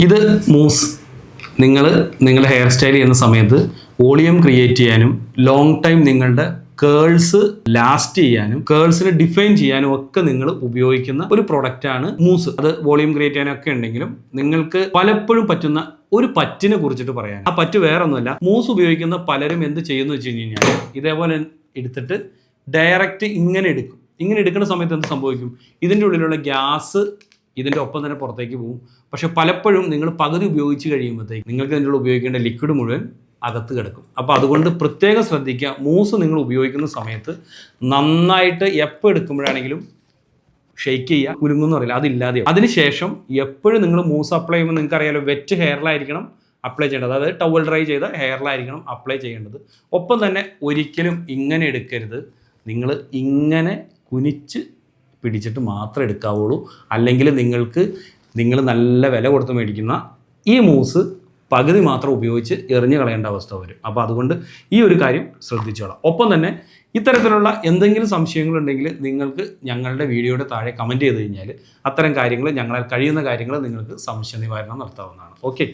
ഇത് മൂസ് നിങ്ങളുടെ hair style ചെയ്യുന്ന സമയത്ത് വോളിയം ക്രിയേറ്റ് ചെയ്യാനും ലോങ് ടൈം നിങ്ങളുടെ കേൾസ് ലാസ്റ്റ് ചെയ്യാനും കേൾസിനെ ഡിഫൈൻ ചെയ്യാനും ഒക്കെ നിങ്ങൾ ഉപയോഗിക്കുന്ന ഒരു പ്രൊഡക്റ്റാണ് മൂസ്. അത് വോളിയം ക്രിയേറ്റ് ചെയ്യാനൊക്കെ ഉണ്ടെങ്കിലും നിങ്ങൾക്ക് പലപ്പോഴും പറ്റുന്ന ഒരു പറ്റിനെ കുറിച്ചിട്ട് പറയാൻ. ആ പറ്റ് വേറെ ഒന്നുമല്ല. മൂസ് ഉപയോഗിക്കുന്ന പലരും എന്ത് ചെയ്യുന്നു വെച്ച് കഴിഞ്ഞാൽ ഇതേപോലെ എടുത്തിട്ട് ഡയറക്റ്റ് ഇങ്ങനെ എടുക്കും. ഇങ്ങനെ എടുക്കുന്ന സമയത്ത് എന്ത് സംഭവിക്കും? ഇതിൻ്റെ ഉള്ളിലുള്ള ഗ്യാസ് ഇതിൻ്റെ ഒപ്പം തന്നെ പുറത്തേക്ക് പോകും. പക്ഷെ പലപ്പോഴും നിങ്ങൾ പകുതി ഉപയോഗിച്ച് കഴിയുമ്പോഴത്തേക്ക് നിങ്ങൾക്ക് ഇതിൻ്റെ ഉള്ളിൽ ഉപയോഗിക്കേണ്ട ലിക്വിഡ് മുഴുവൻ അകത്ത് കിടക്കും. അപ്പോൾ അതുകൊണ്ട് പ്രത്യേകം ശ്രദ്ധിക്കുക. മൂസ് നിങ്ങൾ ഉപയോഗിക്കുന്ന സമയത്ത് നന്നായിട്ട് എപ്പോൾ എടുക്കുമ്പോഴാണെങ്കിലും ഷെയ്ക്ക് ചെയ്യുക. കുലുങ്ങുമെന്ന് പറയില്ല, അതില്ലാതെയോ. അതിനുശേഷം എപ്പോഴും നിങ്ങൾ മൂസ് അപ്ലൈ ചെയ്യുമ്പോൾ നിങ്ങൾക്ക് അറിയാലോ, വെറ്റ് ഹെയറിലായിരിക്കണം അപ്ലൈ ചെയ്യേണ്ടത്. അതായത് ടവൽ ഡ്രൈ ചെയ്ത ഹെയറിലായിരിക്കണം അപ്ലൈ ചെയ്യേണ്ടത്. ഒപ്പം തന്നെ ഒരിക്കലും ഇങ്ങനെ എടുക്കരുത്. നിങ്ങൾ ഇങ്ങനെ കുനിച്ച് പിടിച്ചിട്ട് മാത്രമേ എടുക്കാവുള്ളൂ. അല്ലെങ്കിൽ നിങ്ങൾ നല്ല വില കൊടുത്ത് മേടിക്കുന്ന ഈ മൂസ് പകുതി മാത്രം ഉപയോഗിച്ച് എറിഞ്ഞു കളയേണ്ട അവസ്ഥ വരും. അപ്പോൾ അതുകൊണ്ട് ഈ ഒരു കാര്യം ശ്രദ്ധിച്ചോളാം. ഒപ്പം തന്നെ ഇത്തരത്തിലുള്ള എന്തെങ്കിലും സംശയങ്ങളുണ്ടെങ്കിൽ നിങ്ങൾക്ക് ഞങ്ങളുടെ വീഡിയോയുടെ താഴെ കമൻറ്റ് ചെയ്ത് കഴിഞ്ഞാൽ അത്തരം കാര്യങ്ങൾ, ഞങ്ങളാൽ കഴിയുന്ന കാര്യങ്ങൾ നിങ്ങൾക്ക് സംശയ നിവാരണം നടത്താവുന്നതാണ്. ഓക്കെ.